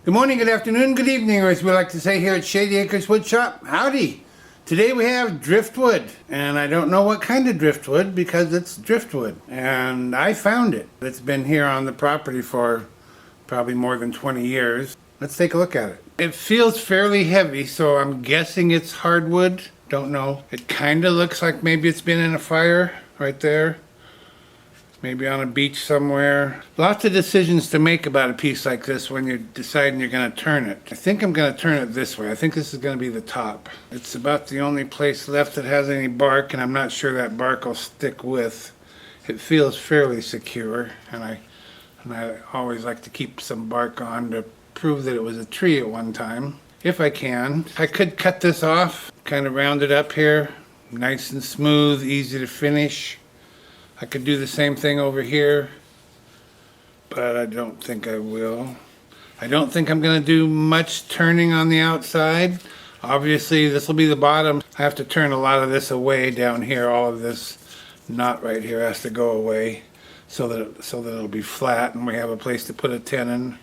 Good morning, good afternoon, good evening, or as we like to say here at Shady Acres Wood Shop, howdy. Today we have driftwood, and I don't know what kind of driftwood because it's driftwood, and I found it. It's been here on the property for probably more than 20 years. Let's take a look at it. It feels fairly heavy, so I'm guessing it's hardwood. Don't know. It kind of looks like maybe it's been in a fire right there. Maybe on a beach somewhere. Lots of decisions to make about a piece like this when you're deciding you're going to turn it. I think I'm going to turn it this way. I think this is going to be the top. It's about the only place left that has any bark, and I'm not sure that bark will stick with. It feels fairly secure, and I always like to keep some bark on to prove that it was a tree at one time. If I can. I could cut this off, kind of round it up here. Nice and smooth, easy to finish. I could do the same thing over here, but I don't think I will. I don't think I'm going to do much turning on the outside. Obviously, this will be the bottom. I have to turn a lot of this away down here. All of this knot right here has to go away so that it'll be flat and we have a place to put a tenon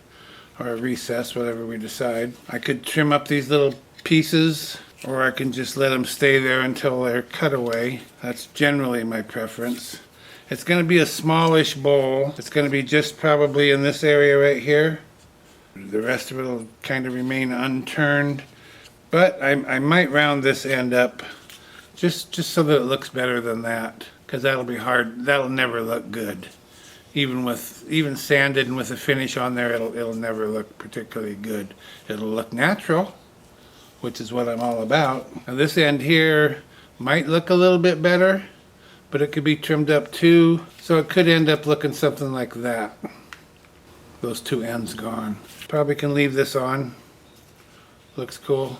or a recess, whatever we decide. I could trim up these little pieces, or I can just let them stay there until they're cut away. That's generally my preference. It's going to be a smallish bowl. It's going to be just probably in this area right here. The rest of it will kind of remain unturned. But I might round this end up just so that it looks better than that. Because that'll be hard. That'll never look good. Even sanded and with a finish on there, it'll never look particularly good. It'll look natural, which is what I'm all about. Now this end here might look a little bit better, but it could be trimmed up too, so it could end up looking something like that. Those two ends gone. Probably can leave this on. Looks cool.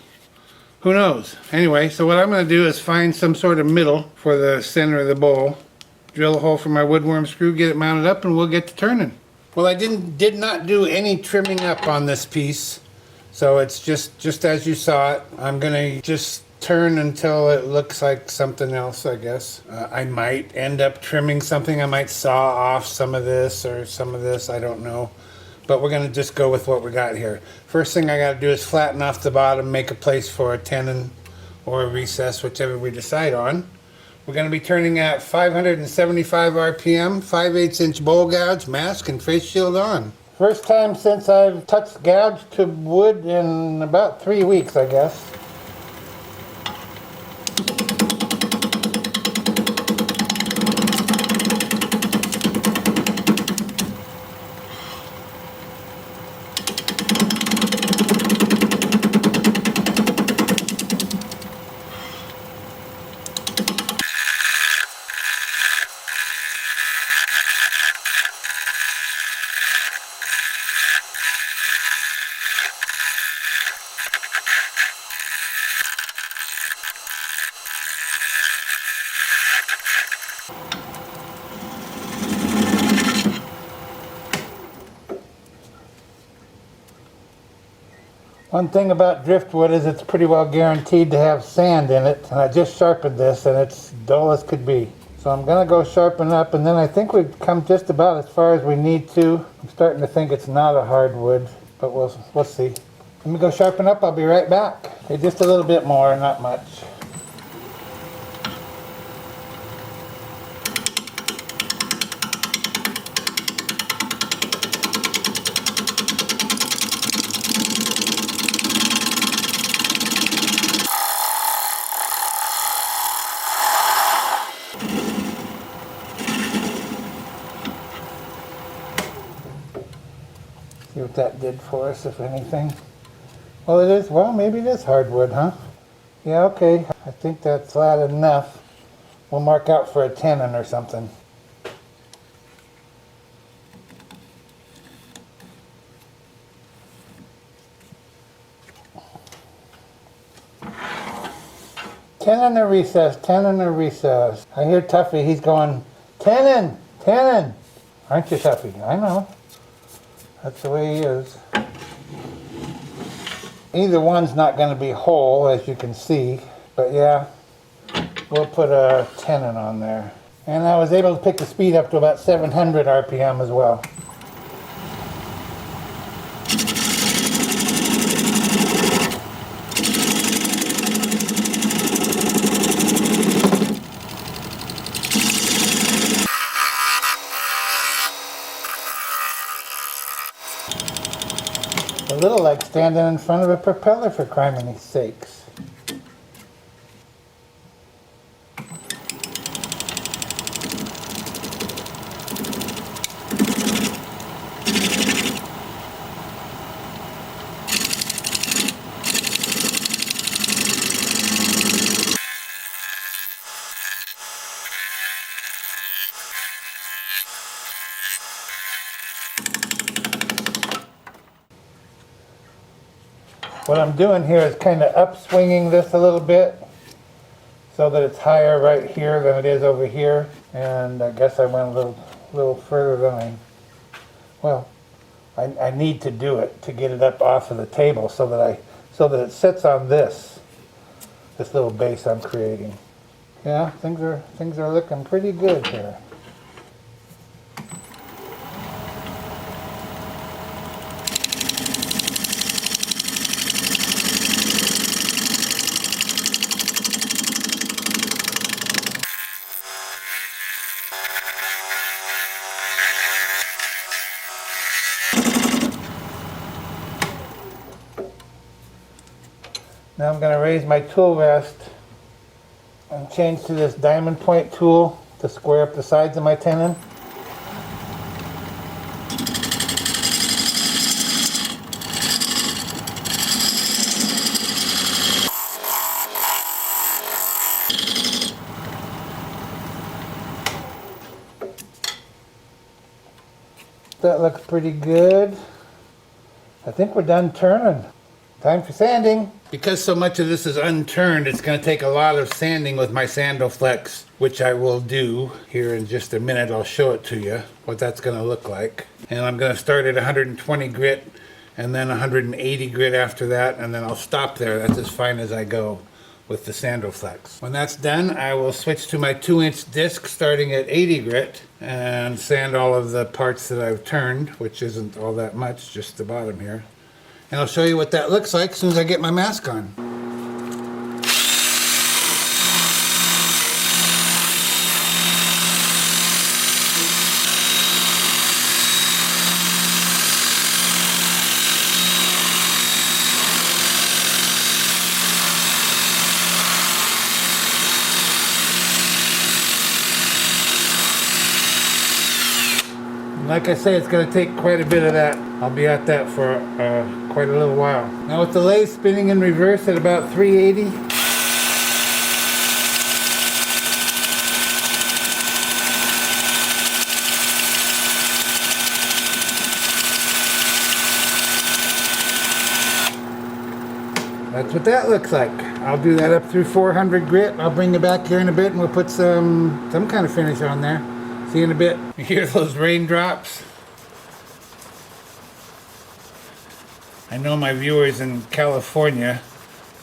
Who knows? Anyway, so what I'm going to do is find some sort of middle for the center of the bowl. Drill a hole for my woodworm screw, get it mounted up, and we'll get to turning. Well, I did not do any trimming up on this piece, so it's just as you saw it. I'm going to just turn until it looks like something else, I guess. I might end up trimming something. I might saw off some of this or some of this, I don't know. But we're going to just go with what we got here. First thing I got to do is flatten off the bottom, make a place for a tenon or a recess, whichever we decide on. We're going to be turning at 575 RPM, 5/8 inch bowl gouge, mask and face shield on. First time since I've touched gouge to wood in about 3 weeks, I guess. One thing about driftwood is it's pretty well guaranteed to have sand in it, and I just sharpened this and it's dull as could be. So I'm going to go sharpen up, and then I think we've come just about as far as we need to. I'm starting to think it's not a hardwood, but we'll see. Let me go sharpen up, I'll be right back. Okay, just a little bit more, not much. See what that did for us, if anything. Well, it is, well, maybe it is hardwood, huh? Yeah, okay. I think that's flat enough. We'll mark out for a tenon or something. Tenon or recess, tenon or recess. I hear Tuffy, he's going, tenon, tenon. Aren't you, Tuffy? I know. That's the way he is. Either one's not going to be whole, as you can see, but yeah, we'll put a tenon on there. And I was able to pick the speed up to about 700 RPM as well. A little like standing in front of a propeller, for criminy sakes. What I'm doing here is kind of upswinging this a little bit so that it's higher right here than it is over here. And I guess I went a little further than I need to do it to get it up off of the table so that it sits on this little base I'm creating. Yeah, things are looking pretty good here. Now I'm going to raise my tool rest and change to this diamond point tool to square up the sides of my tenon. That looks pretty good. I think we're done turning. Time for sanding. Because so much of this is unturned, it's going to take a lot of sanding with my Sandoflex, which I will do here in just a minute. I'll show it to you, what that's going to look like. And I'm going to start at 120 grit and then 180 grit after that, and then I'll stop there. That's as fine as I go with the Sandoflex. When that's done, I will switch to my 2-inch disc starting at 80 grit and sand all of the parts that I've turned, which isn't all that much, just the bottom here. And I'll show you what that looks like as soon as I get my mask on. Like I say, it's going to take quite a bit of that. I'll be at that for quite a little while. Now with the lathe spinning in reverse at about 380. That's what that looks like. I'll do that up through 400 grit. I'll bring you back here in a bit and we'll put some kind of finish on there. See you in a bit. You hear those raindrops? I know my viewers in California,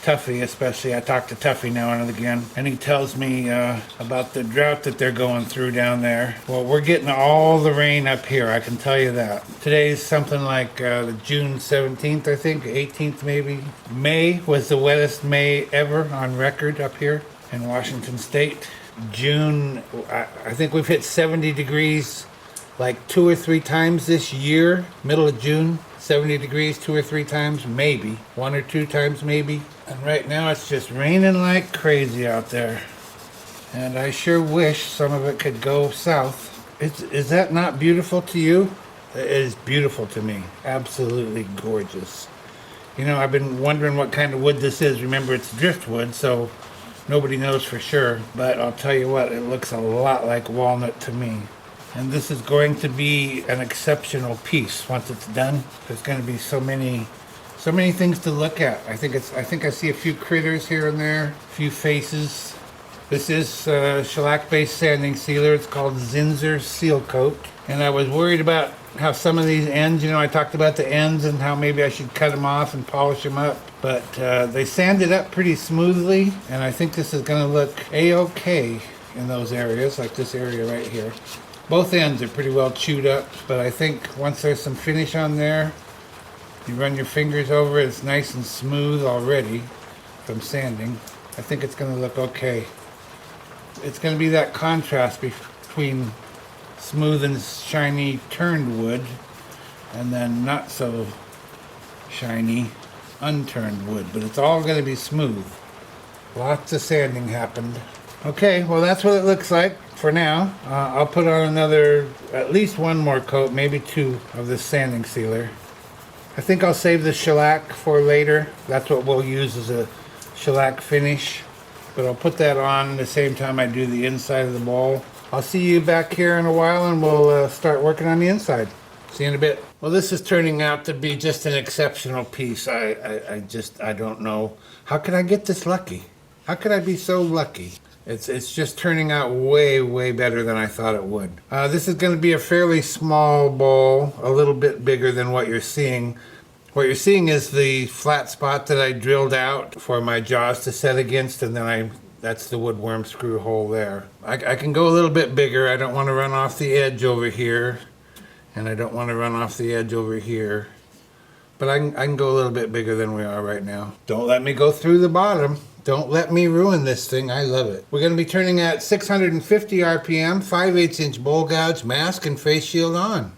Tuffy especially, I talk to Tuffy now and again, and he tells me about the drought that they're going through down there. Well, we're getting all the rain up here, I can tell you that. Today's something like June 17th, I think, 18th maybe. May was the wettest May ever on record up here in Washington State. June, I think we've hit 70 degrees like 2 or 3 times this year. Middle of June, 70 degrees 2 or 3 times, maybe 1 or 2 times maybe. And right now it's just raining like crazy out there, and I sure wish some of it could go south. Is that not beautiful to you? It is beautiful to me. Absolutely gorgeous. You know, I've been wondering what kind of wood this is. Remember, it's driftwood, so nobody knows for sure, but I'll tell you what, it looks a lot like walnut to me. And this is going to be an exceptional piece once it's done. There's going to be so many things to look at. I think I see a few critters here and there, a few faces. This is shellac-based sanding sealer. It's called Zinsser Seal Coat. And I was worried about how some of these ends, you know, I talked about the ends and how maybe I should cut them off and polish them up. But they sanded up pretty smoothly, and I think this is going to look a-okay in those areas, like this area right here. Both ends are pretty well chewed up, but I think once there's some finish on there, you run your fingers over it, it's nice and smooth already from sanding. I think it's going to look okay. It's going to be that contrast between smooth and shiny turned wood and then not so shiny, unturned wood, but it's all going to be smooth. Lots of sanding happened. Okay, well that's what it looks like for now. I'll put on another, at least one more coat, maybe two of this sanding sealer. I think I'll save the shellac for later. That's what we'll use as a shellac finish. But I'll put that on the same time I do the inside of the bowl. I'll see you back here in a while and we'll start working on the inside. See you in a bit. Well, this is turning out to be just an exceptional piece. I don't know. How could I get this lucky? How could I be so lucky? It's just turning out way better than I thought it would. This is going to be a fairly small bowl, a little bit bigger than what you're seeing. What you're seeing is the flat spot that I drilled out for my jaws to set against, and then that's the woodworm screw hole there. I can go a little bit bigger. I don't want to run off the edge over here, and I don't want to run off the edge over here. But I can go a little bit bigger than we are right now. Don't let me go through the bottom. Don't let me ruin this thing. I love it. We're going to be turning at 650 RPM, 5/8 inch bowl gouge, mask and face shield on.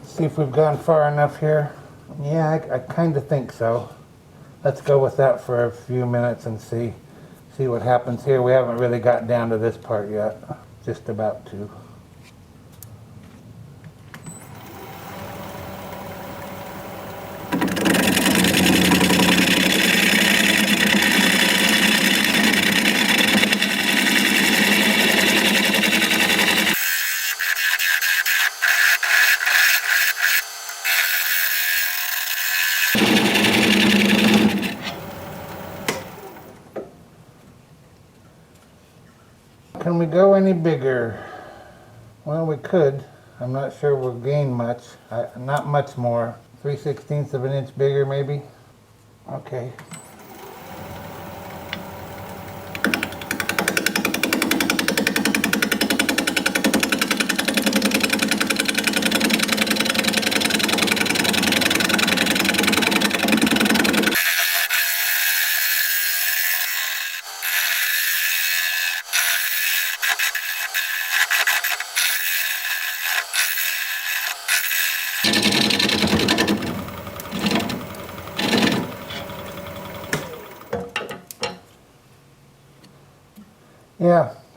See if we've gone far enough here. Yeah, I kind of think so. Let's go with that for a few minutes and see what happens here. We haven't really got down to this part yet. Just about to. Can we go any bigger? Well, we could. I'm not sure we'll gain much. Not much more. 3/16 of an inch bigger, maybe? Okay.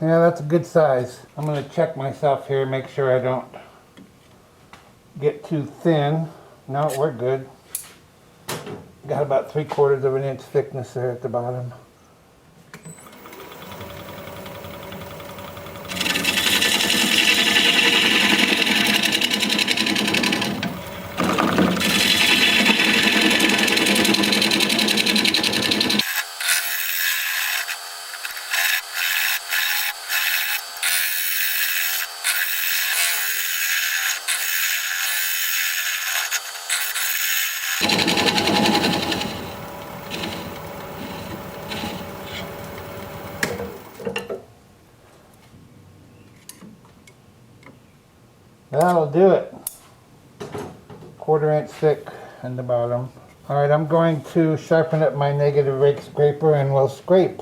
Yeah, that's a good size. I'm going to check myself here, make sure I don't get too thin. No, we're good. Got about 3/4 of an inch thickness there at the bottom. That'll do it. 1/4 inch thick in the bottom. Alright, I'm going to sharpen up my negative rake scraper and we'll scrape.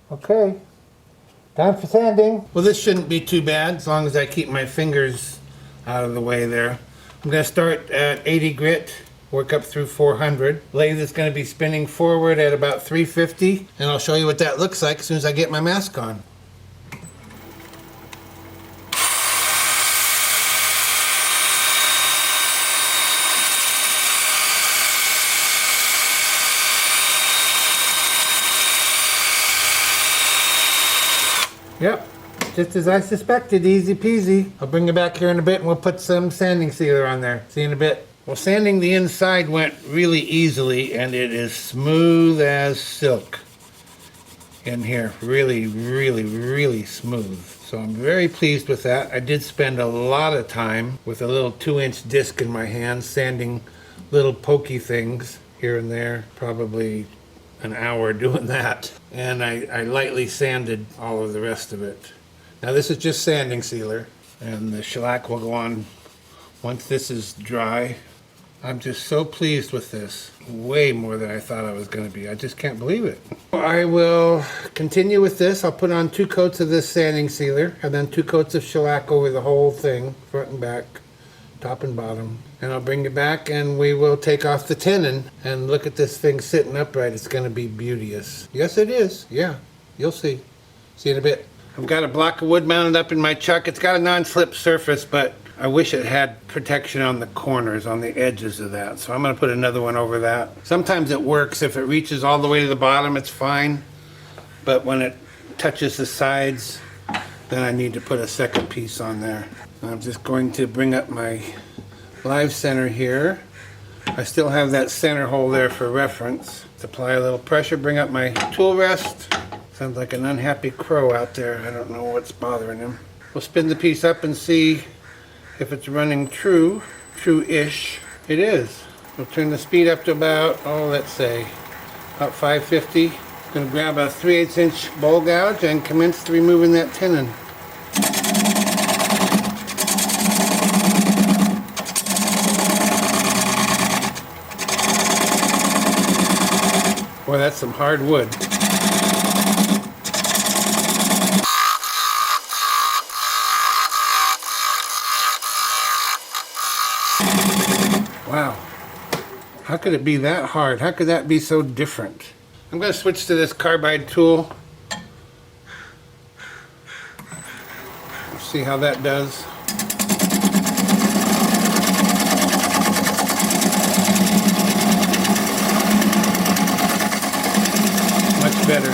Okay, time for sanding. Well, this shouldn't be too bad as long as I keep my fingers out of the way there. I'm going to start at 80 grit, work up through 400. Lathe is going to be spinning forward at about 350, and I'll show you what that looks like as soon as I get my mask on. Yep, just as I suspected, easy peasy. I'll bring it back here in a bit and we'll put some sanding sealer on there. See you in a bit. Well, sanding the inside went really easily and it is smooth as silk in here. Really, really, really smooth. So I'm very pleased with that. I did spend a lot of time with a little 2-inch disc in my hand sanding little pokey things here and there. Probably an hour doing that. And I lightly sanded all of the rest of it. Now this is just sanding sealer and the shellac will go on once this is dry. I'm just so pleased with this. Way more than I thought I was going to be. I just can't believe it. I will continue with this. I'll put on 2 coats of this sanding sealer and then 2 coats of shellac over the whole thing, front and back, top and bottom. And I'll bring it back and we will take off the tenon and look at this thing sitting upright. It's going to be beauteous. Yes, it is. Yeah, you'll see. See you in a bit. I've got a block of wood mounted up in my chuck. It's got a non-slip surface, but I wish it had protection on the corners, on the edges of that. So I'm going to put another one over that. Sometimes it works. If it reaches all the way to the bottom, it's fine. But when it touches the sides, then I need to put a second piece on there. I'm just going to bring up my live center here. I still have that center hole there for reference. Apply a little pressure, bring up my tool rest. Sounds like an unhappy crow out there. I don't know what's bothering him. We'll spin the piece up and see if it's running true-ish. It is. We'll turn the speed up to about, let's say, about 550. I'm going to grab a 3/8 inch bowl gouge and commence removing that tenon. Boy, that's some hard wood. Wow, how could it be that hard? How could that be so different? I'm going to switch to this carbide tool. See how that does. Much better.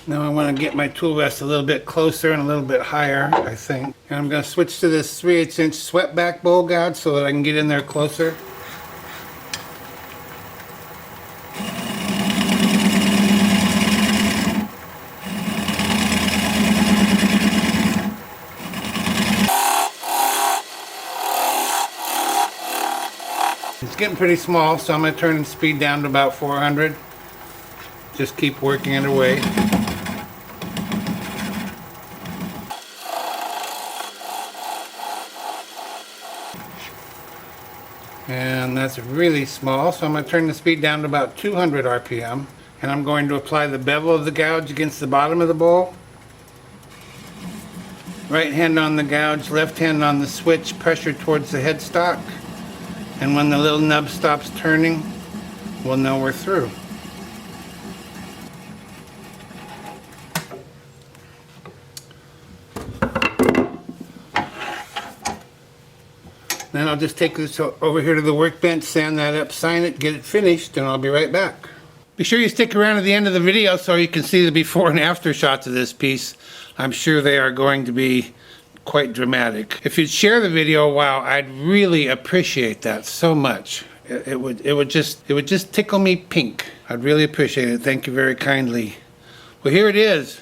Now I want to get my tool rest a little bit closer and a little bit higher, I think. And I'm going to switch to this 3/8 inch swept back bowl gouge so that I can get in there closer. It's getting pretty small, so I'm going to turn the speed down to about 400. Just keep working it away. And that's really small, so I'm going to turn the speed down to about 200 RPM. And I'm going to apply the bevel of the gouge against the bottom of the bowl. Right hand on the gouge, left hand on the switch, pressure towards the headstock. And when the little nub stops turning, we'll know we're through. Then I'll just take this over here to the workbench, sand that up, sign it, get it finished, and I'll be right back. Be sure you stick around to the end of the video so you can see the before and after shots of this piece. I'm sure they are going to be quite dramatic. If you'd share the video, wow, I'd really appreciate that so much. It would just tickle me pink. I'd really appreciate it. Thank you very kindly. Well, here it is.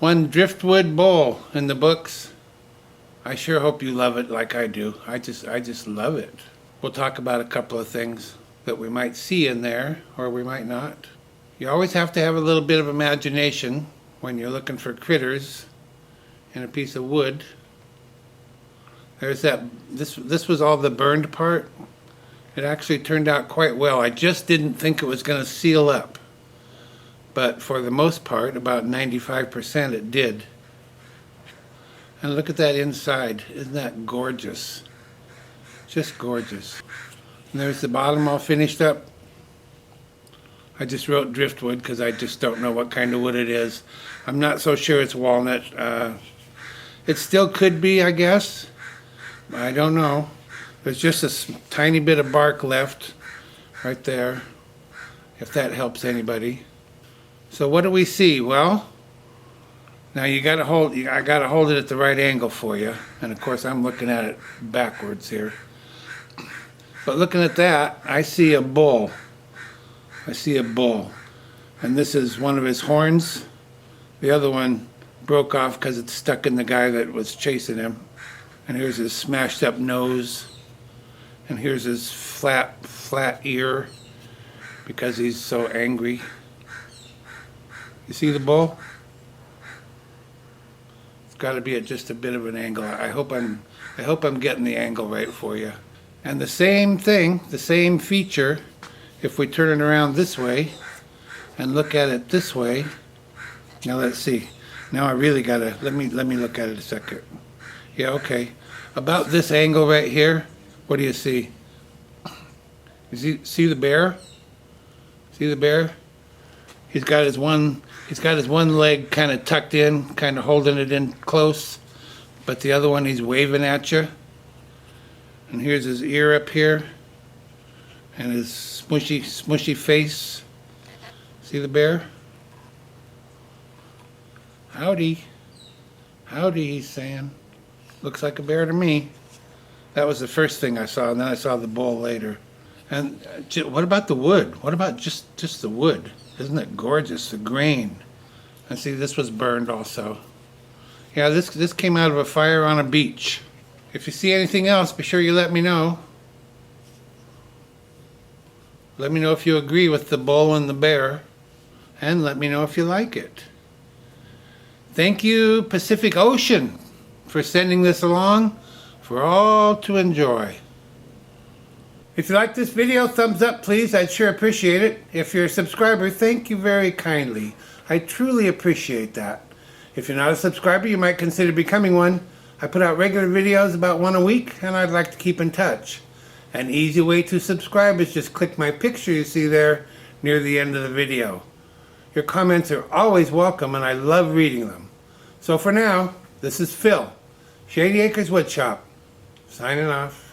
One driftwood bowl in the books. I sure hope you love it like I do. I just love it. We'll talk about a couple of things that we might see in there, or we might not. You always have to have a little bit of imagination when you're looking for critters in a piece of wood. There's that, this was all the burned part. It actually turned out quite well. I just didn't think it was going to seal up. But for the most part, about 95% it did. And look at that inside. Isn't that gorgeous? Just gorgeous. And there's the bottom all finished up. I just wrote driftwood because I just don't know what kind of wood it is. I'm not so sure it's walnut. It still could be, I guess. I don't know. There's just a tiny bit of bark left right there, if that helps anybody. So what do we see? Well, now I gotta hold it at the right angle for you. And of course I'm looking at it backwards here. But looking at that, I see a bull. I see a bull. And this is one of his horns. The other one broke off because it's stuck in the guy that was chasing him. And here's his smashed up nose. And here's his flat ear because he's so angry. You see the bull? It's got to be at just a bit of an angle. I hope I'm getting the angle right for you. And the same thing, the same feature, if we turn it around this way and look at it this way. Now let's see. Now I really gotta let me look at it a second. Yeah, okay. About this angle right here. What do you see? You see the bear? See the bear? He's got his one leg kind of tucked in, kind of holding it in close, but the other one he's waving at you. And here's his ear up here, and his smushy face. See the bear? Howdy. Howdy, he's saying. Looks like a bear to me. That was the first thing I saw, and then I saw the bull later. And what about the wood? What about just the wood? Isn't it gorgeous? The grain. And see, this was burned also. Yeah, this came out of a fire on a beach. If you see anything else, be sure you let me know. Let me know if you agree with the bull and the bear. And let me know if you like it. Thank you, Pacific Ocean, for sending this along for all to enjoy. If you like this video, thumbs up please. I'd sure appreciate it. If you're a subscriber, thank you very kindly. I truly appreciate that. If you're not a subscriber, you might consider becoming one. I put out regular videos, about one a week, and I'd like to keep in touch. An easy way to subscribe is just click my picture you see there near the end of the video. Your comments are always welcome, and I love reading them. So for now, this is Phil, Shady Acres Woodshop, signing off.